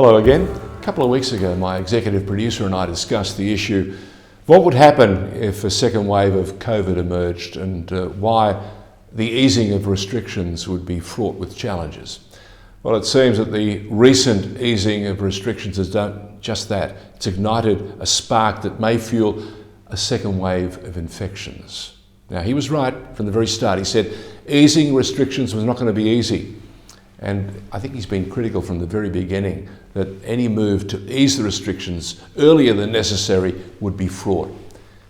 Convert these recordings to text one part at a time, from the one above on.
Hello again. A couple of weeks ago, my executive producer and I discussed the issue of what would happen if a second wave of COVID emerged and why the easing of restrictions would be fraught with challenges. Well, it seems that the recent easing of restrictions has done just that. It's ignited a spark that may fuel a second wave of infections. Now, he was right from the very start. He said easing restrictions was not going to be easy. And I think he's been critical from the very beginning that any move to ease the restrictions earlier than necessary would be fraught.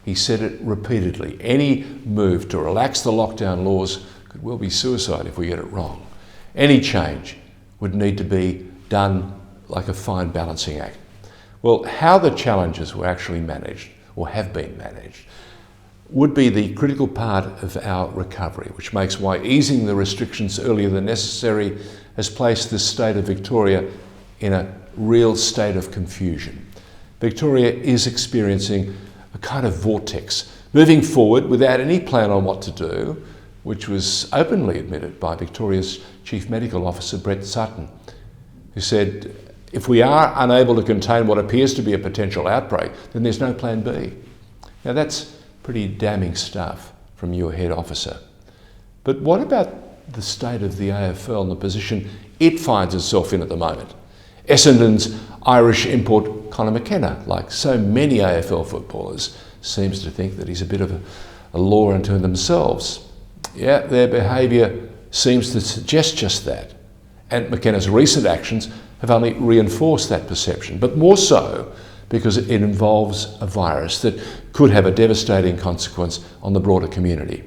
He said it repeatedly. Any move to relax the lockdown laws could well be suicide if we get it wrong. Any change would need to be done like a fine balancing act. Well, how the challenges were actually managed, or have been managed, would be the critical part of our recovery, which makes why easing the restrictions earlier than necessary has placed the state of Victoria in a real state of confusion. Victoria is experiencing a kind of vortex, moving forward without any plan on what to do, which was openly admitted by Victoria's Chief Medical Officer, Brett Sutton, who said, if we are unable to contain what appears to be a potential outbreak, then there's no plan B. Now that's pretty damning stuff from your head officer. But what about the state of the AFL and the position it finds itself in at the moment? Essendon's Irish import Conor McKenna, like so many AFL footballers, seems to think that he's a bit of a law unto themselves. Yeah, their behaviour seems to suggest just that. And McKenna's recent actions have only reinforced that perception, but more so because it involves a virus that could have a devastating consequence on the broader community.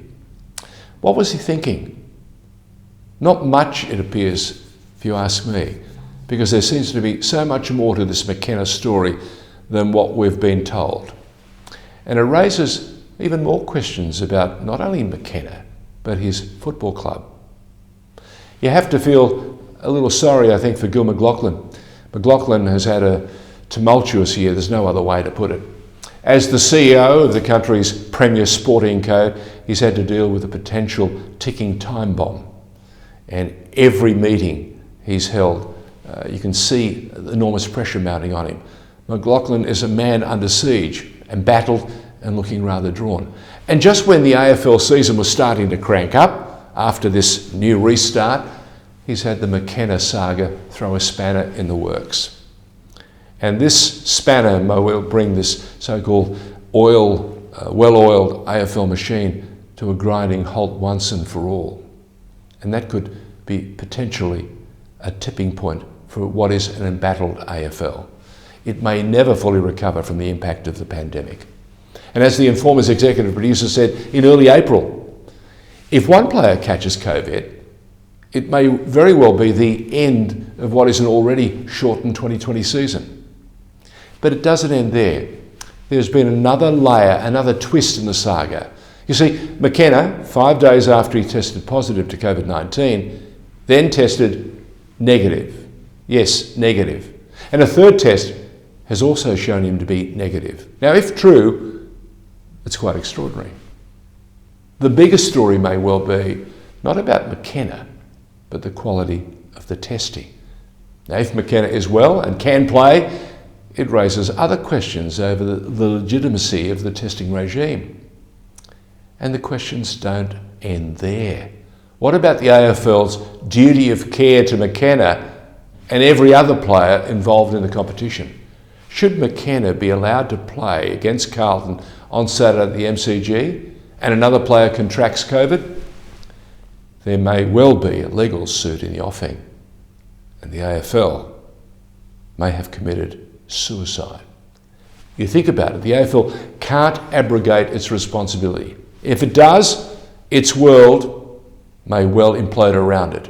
What was he thinking? Not much, it appears, if you ask me, because there seems to be so much more to this McKenna story than what we've been told. And it raises even more questions about not only McKenna, but his football club. You have to feel a little sorry, I think, for Gill McLachlan. McLachlan has had a tumultuous year, there's no other way to put it. As the CEO of the country's premier sporting code, he's had to deal with a potential ticking time bomb. And every meeting he's held, you can see enormous pressure mounting on him. McLachlan is a man under siege, embattled and looking rather drawn. And just when the AFL season was starting to crank up, after this new restart, he's had the McKenna saga throw a spanner in the works. And this spanner may well bring this so-called well-oiled AFL machine to a grinding halt once and for all. And that could be potentially a tipping point for what is an embattled AFL. It may never fully recover from the impact of the pandemic. And as the Informer's executive producer said in early April, if one player catches COVID, it may very well be the end of what is an already shortened 2020 season. But it doesn't end there. There's been another layer, another twist in the saga. You see, McKenna, 5 days after he tested positive to COVID-19, then tested negative. Yes, negative. And a third test has also shown him to be negative. Now, if true, it's quite extraordinary. The bigger story may well be not about McKenna, but the quality of the testing. Now, if McKenna is well and can play, it raises other questions over the legitimacy of the testing regime. And the questions don't end there. What about the AFL's duty of care to McKenna and every other player involved in the competition? Should McKenna be allowed to play against Carlton on Saturday at the MCG and another player contracts COVID? There may well be a legal suit in the offing, and the AFL may have committed suicide. You think about it, the AFL can't abrogate its responsibility. If it does, its world may well implode around it.